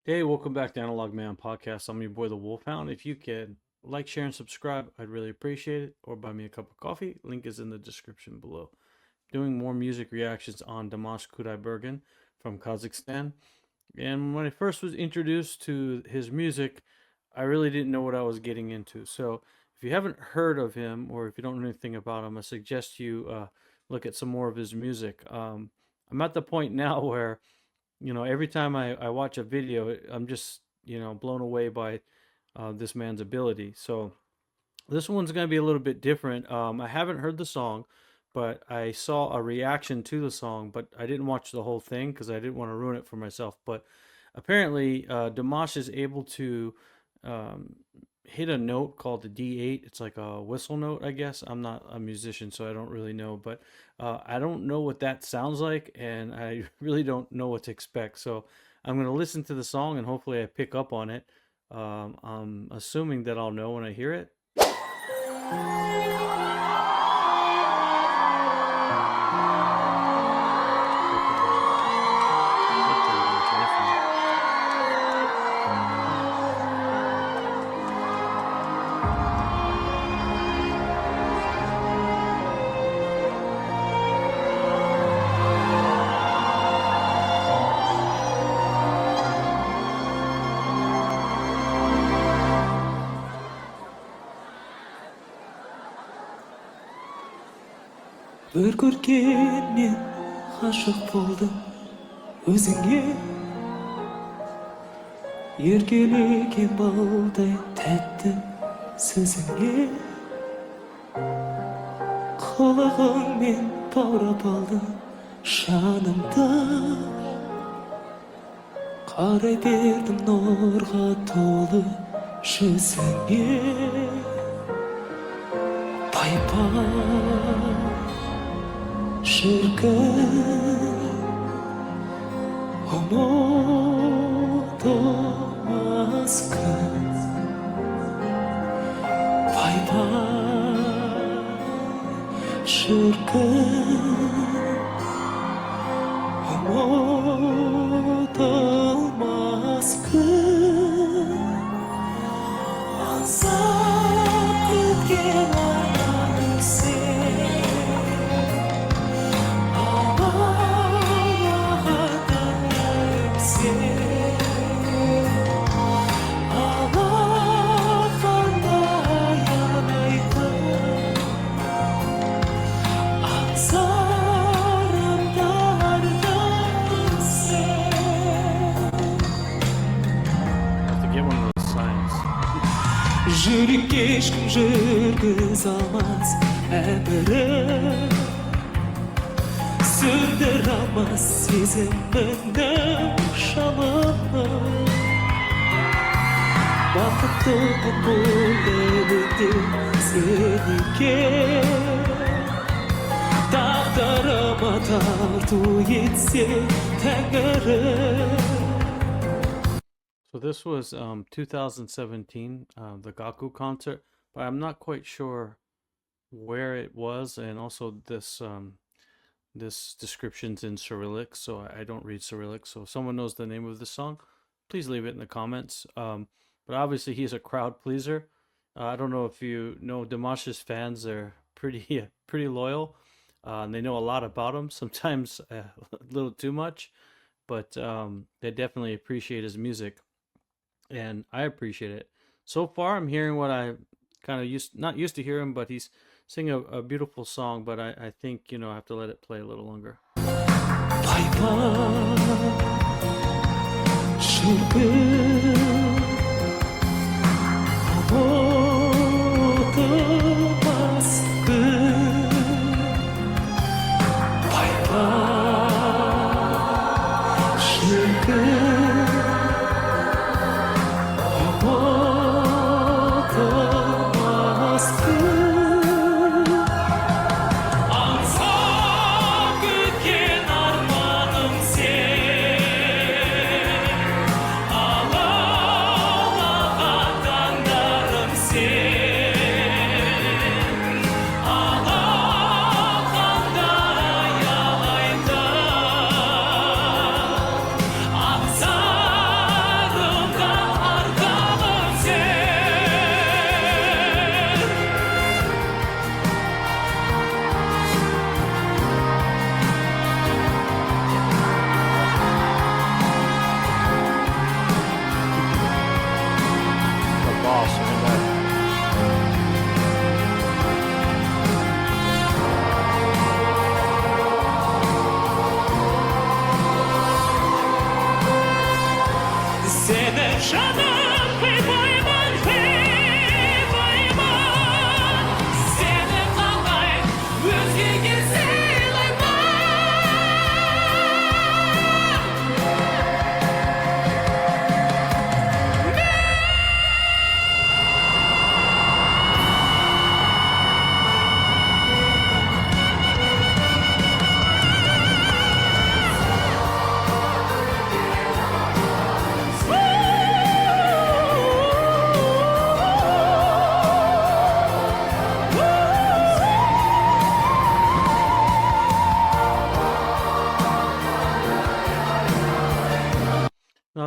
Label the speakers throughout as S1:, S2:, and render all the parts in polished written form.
S1: Hey, welcome back to Analog Man Podcast. I'm your boy, the Wolfhound. If you can like, share, and subscribe, I'd really appreciate it. Or buy me a cup of coffee. Link is in the description below. Doing more music reactions on Dimash Kudaibergen from Kazakhstan. And when I first was introduced to his music, I really didn't know what I was getting into. So if you haven't heard of him or if you don't know anything about him, I suggest you look at some more of his music. I'm at the point now where every time I watch a video, I'm just, blown away by this man's ability. So this one's going to be a little bit different. I haven't heard the song, but I saw a reaction to the song, but I didn't watch the whole thing because I didn't want to ruin it for myself. But apparently, Dimash is able to um, hit a note called the D8. It's like a whistle note, I guess. I'm not a musician, so I don't really know, but I don't know what that sounds like, and I really don't know what to expect. So I'm going to listen to the song, and hopefully I pick up on it. I'm assuming that I'll know when I hear it.
S2: Bir көрген мен ғашық болдым өзіңе еркелеген балдай тәтті сөзіңе қылығыңмен баурап алдың жанымды қарай бердім нұрға толы жүзіңе пай-пай şirket unutamaz kız Vay vay şirket unutamaz kız Ansam gitken ananı sen Жүрекке ешкім жүргіз алмас әмірін Сөндір алмас сезімімнің жалынын Бақыттымын бұл әлемде сен екен Тағдырыма тарту етсе Тәңірім
S1: So this was 2017, the Gaku concert, but I'm not quite sure where it was, and also this description's in Cyrillic, so I don't read Cyrillic. So if someone knows the name of the song, please leave it in the comments. But obviously he's a crowd pleaser. I don't know if you know Dimash's fans; they're pretty loyal. They know a lot about him, sometimes a little too much, but they definitely appreciate his music. And I appreciate it. So far, I'm hearing what I kind of not used to hear him, but he's singing a beautiful song, but I think, I have to let it play a little longer.
S2: Allah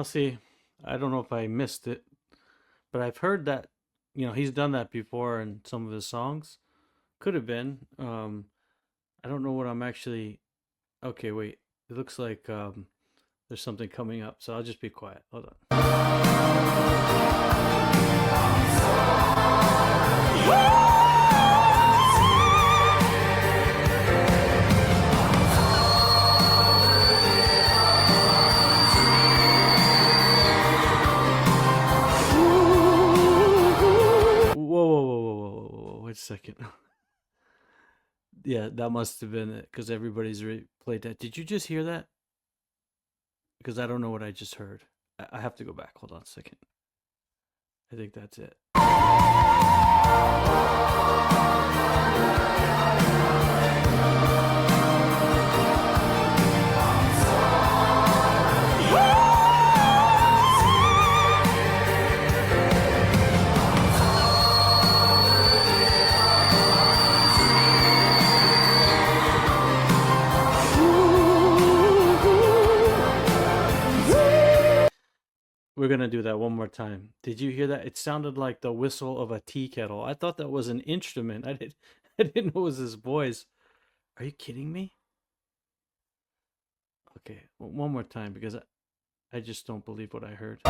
S1: Well, see, I don't know if I missed it, but I've heard that he's done that before in some of his songs. Could have been. I don't know what I'm actually. Okay, wait. It looks like there's something coming up, so I'll just be quiet. Hold on. Whoa, whoa, whoa, whoa, whoa, whoa, whoa. Wait a second. Yeah, that must have been it because everybody's played that. Did you just hear that? Because I don't know what I just heard. I have to go back. Hold on a second. I think that's it. We're gonna do that one more time. Did you hear that? It sounded like the whistle of a tea kettle. I thought that was an instrument. I didn't know it was his voice. Are you kidding me? Okay, one more time because I just don't believe what I heard.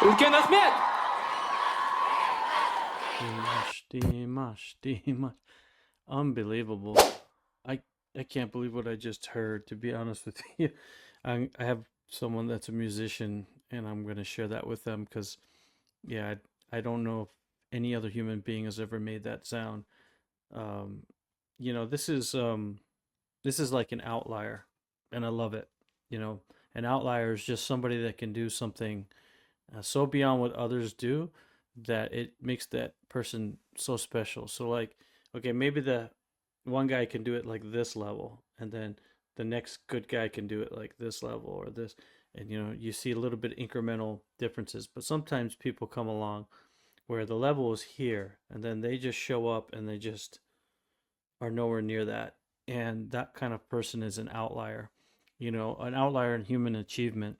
S2: Үлкен рахмет!
S1: Dimash. Unbelievable. I I can't believe what I just heard, to be honest with you. I have someone that's a musician and I'm going to share that with them because yeah, I don't know if any other human being has ever made that sound. Um, this is like an outlier and I love it. An outlier is just somebody that can do something so beyond what others do that it makes that person so special. So like, okay, maybe the one guy can do it like this level, and then the next good guy can do it like this level or this, and you see a little bit incremental differences. But sometimes people come along where the level is here, and then they just show up and they just are nowhere near that, and that kind of person is an outlier. An outlier in human achievement.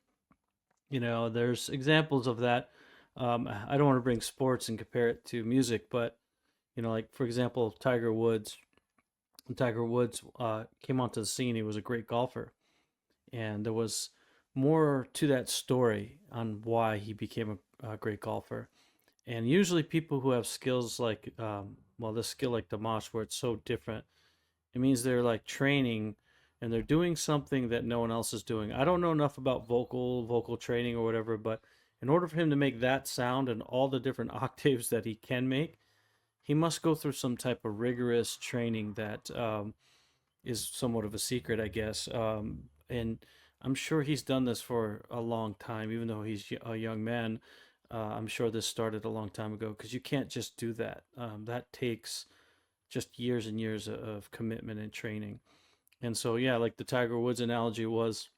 S1: There's examples of that. I don't want to bring sports and compare it to music, but like for example, Tiger Woods. When Tiger Woods came onto the scene, he was a great golfer, and there was more to that story on why he became a great golfer. And usually, people who have skills like, well, this skill like Dimash, where it's so different, it means they're like training and they're doing something that no one else is doing. I don't know enough about vocal training or whatever, but in order for him to make that sound and all the different octaves that he can make, he must go through some type of rigorous training that is somewhat of a secret, I guess. And I'm sure he's done this for a long time, even though he's a young man. I'm sure this started a long time ago because you can't just do that. That takes just years and years of commitment and training. And so, yeah, like the Tiger Woods analogy was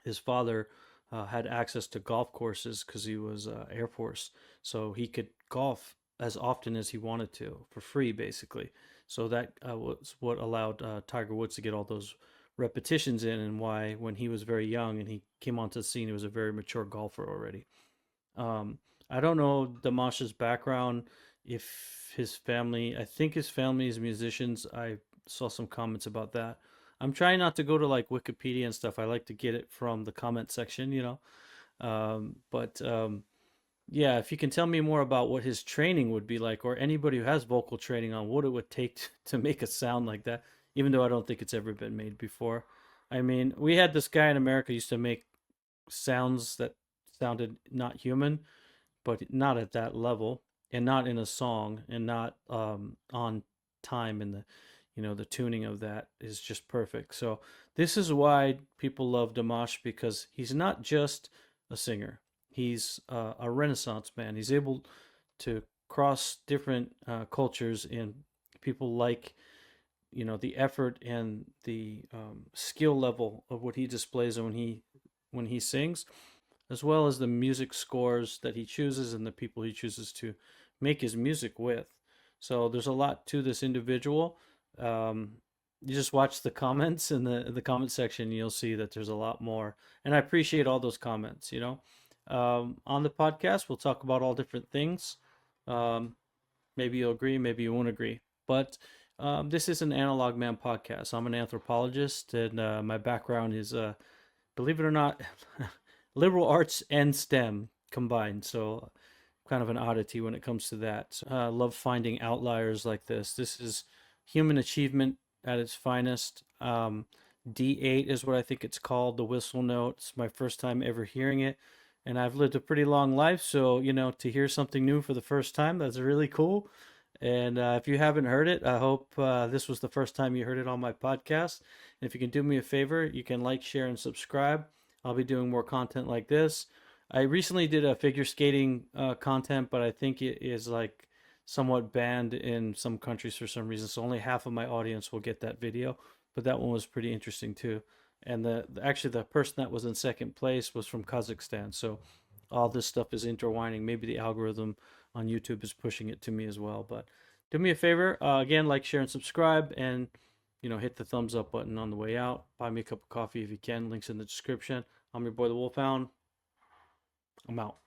S1: his father had access to golf courses because he was Air Force. So he could golf as often as he wanted to for free, basically. So that was what allowed Tiger Woods to get all those repetitions in, and why when he was very young and he came onto the scene, he was a very mature golfer already. I don't know Damash's background, if his family, I think his family is musicians. I saw some comments about that. I'm trying not to go to like Wikipedia and stuff. I like to get it from the comment section, But yeah, if you can tell me more about what his training would be like, or anybody who has vocal training on what it would take to make a sound like that, even though I don't think it's ever been made before. I mean, we had this guy in America used to make sounds that sounded not human, but not at that level, and not in a song, and not on time. And the, the tuning of that is just perfect. So this is why people love Dimash, because he's not just a singer. He's a Renaissance man. He's able to cross different cultures, and people like the effort and the skill level of what he displays when he sings, as well as the music scores that he chooses and the people he chooses to make his music with. So there's a lot to this individual. Um, you just watch the comments in the comment section, you'll see that there's a lot more, and I appreciate all those comments. On the podcast, we'll talk about all different things. Um, Maybe you'll agree, maybe you won't agree, but this is an Analog Man podcast. I'm an anthropologist, and my background is, believe it or not, liberal arts and STEM combined. So kind of an oddity when it comes to that. I love finding outliers like this. This is human achievement at its finest. D8 is what I think it's called, the whistle note. It's my first time ever hearing it. And I've lived a pretty long life. So, to hear something new for the first time, that's really cool. And if you haven't heard it, I hope this was the first time you heard it on my podcast. And if you can do me a favor, you can like, share, and subscribe. I'll be doing more content like this. I recently did a figure skating content, but I think it is like somewhat banned in some countries for some reason. So only half of my audience will get that video. But that one was pretty interesting too. And actually the person that was in second place was from Kazakhstan. So all this stuff is intertwining. Maybe the algorithm on YouTube is pushing it to me as well. But do me a favor, again, like, share, and subscribe, and hit the thumbs up button on the way out. Buy me a cup of coffee if you can. Links in the description. I'm your boy, the Wolfhound. I'm out.